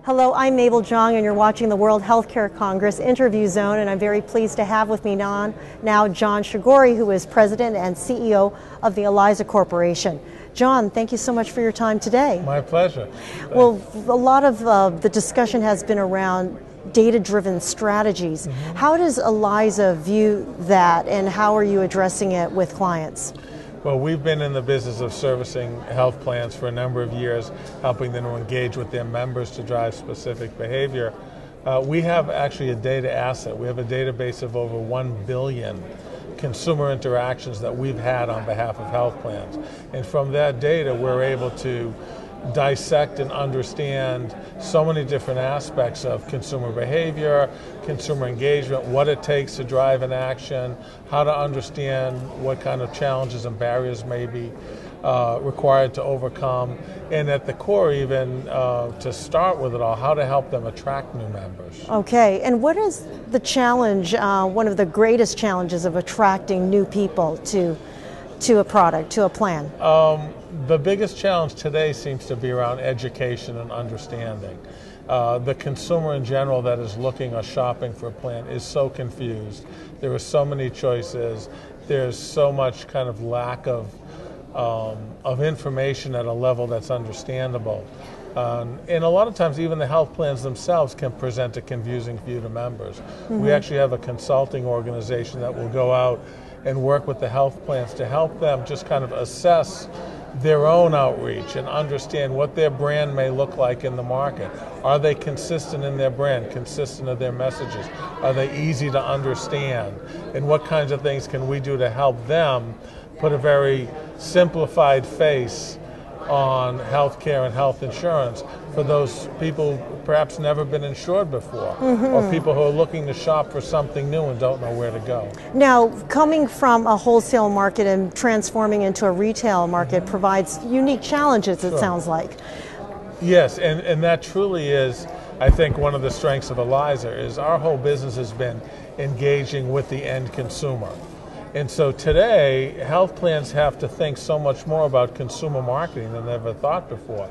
Hello, I'm Mabel Zhang, and you're watching the World Healthcare Congress Interview Zone, and I'm very pleased to have with me now John Shagoury, who is President and CEO of the Eliza Corporation. John, thank you so much for your time today. My pleasure. Well, a lot of the discussion has been around data-driven strategies. Mm-hmm. How does Eliza view that, and how are you addressing it with clients? Well, we've been in the business of servicing health plans for a number of years, helping them to engage with their members to drive specific behavior. We have actually a data asset. We have a database of over 1 billion consumer interactions that we've had on behalf of health plans. And from that data, we're able to dissect and understand so many different aspects of consumer behavior, consumer engagement, what it takes to drive an action, how to understand what kind of challenges and barriers may be required to overcome, and at the core even to start with it all, how to help them attract new members. Okay, and what is the challenge, one of the greatest challenges of attracting new people to a product, to a plan? The biggest challenge today seems to be around education and understanding. The consumer in general that is looking or shopping for a plan is so confused. There are so many choices. There's so much kind of lack of information at a level that's understandable. And a lot of times even the health plans themselves can present a confusing view to members. Mm-hmm. We actually have a consulting organization that will go out and work with the health plans to help them just kind of assess their own outreach and understand what their brand may look like in the market. Are they consistent in their brand, consistent in their messages? Are they easy to understand? And what kinds of things can we do to help them put a very simplified face on healthcare and health insurance for those people who perhaps never been insured before, mm-hmm. or people who are looking to shop for something new and don't know where to go. Now, coming from a wholesale market and transforming into a retail market mm-hmm. provides unique challenges, it sounds like. Yes, and that truly is, I think, one of the strengths of Eliza is our whole business has been engaging with the end consumer. And so today, health plans have to think so much more about consumer marketing than they've ever thought before,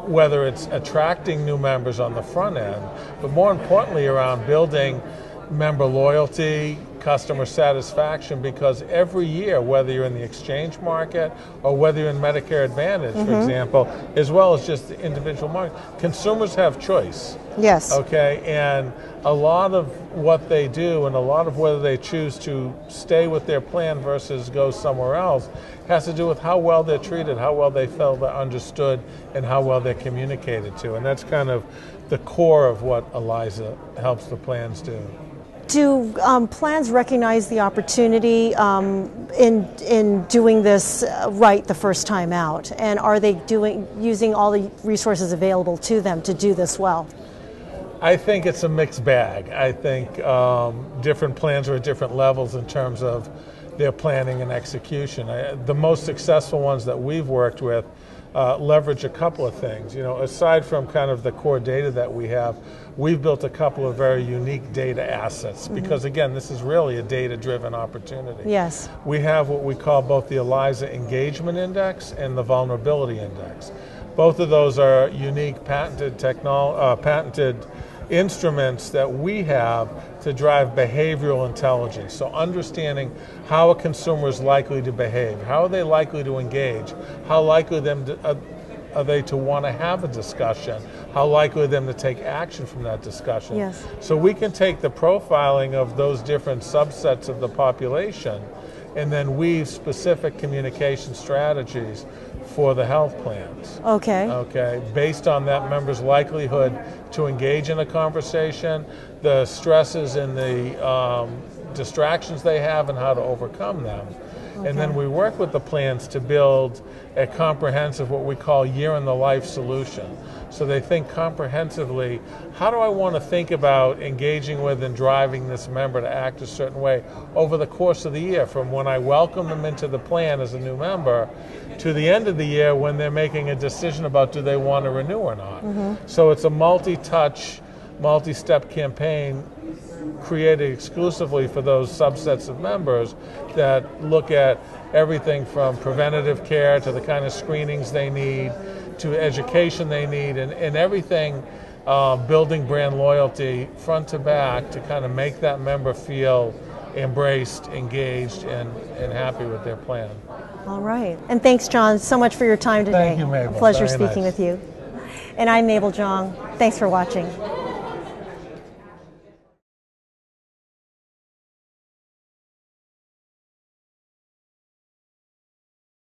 whether it's attracting new members on the front end, but more importantly around building member loyalty, customer satisfaction, because every year, whether you're in the exchange market or whether you're in Medicare Advantage, mm-hmm. for example, as well as just the individual market, consumers have choice. Yes. Okay, and a lot of what they do and a lot of whether they choose to stay with their plan versus go somewhere else has to do with how well they're treated, how well they feel they're understood, and how well they're communicated to. And that's kind of the core of what Eliza helps the plans do. Do plans recognize the opportunity in doing this right the first time out? And are they using all the resources available to them to do this well? I think it's a mixed bag. I think different plans are at different levels in terms of their planning and execution. The most successful ones that we've worked with leverage a couple of things. You know, aside from kind of the core data that we have, we've built a couple of very unique data assets because, again, this is really a data-driven opportunity. Yes. We have what we call both the Eliza Engagement Index and the Vulnerability Index. Both of those are unique patented instruments that we have to drive behavioral intelligence. So understanding how a consumer is likely to behave, how are they likely to engage, how likely are they to want to have a discussion, how likely are them to take action from that discussion. Yes. So we can take the profiling of those different subsets of the population and then weave specific communication strategies for the health plans. Okay, based on that member's likelihood to engage in a conversation, the stresses and the distractions they have and how to overcome them. And then we work with the plans to build a comprehensive, what we call year in the life solution. So they think comprehensively, how do I want to think about engaging with and driving this member to act a certain way over the course of the year, from when I welcome them into the plan as a new member to the end of the year when they're making a decision about do they want to renew or not. Mm-hmm. So it's a multi-touch, multi-step campaign created exclusively for those subsets of members that look at everything from preventative care to the kind of screenings they need to education they need and everything building brand loyalty front to back to kind of make that member feel embraced, engaged, and happy with their plan. All right. And thanks, John, so much for your time today. Thank you, Mabel. A pleasure Very speaking nice. with you. And I'm Mabel Jong. Thanks for watching.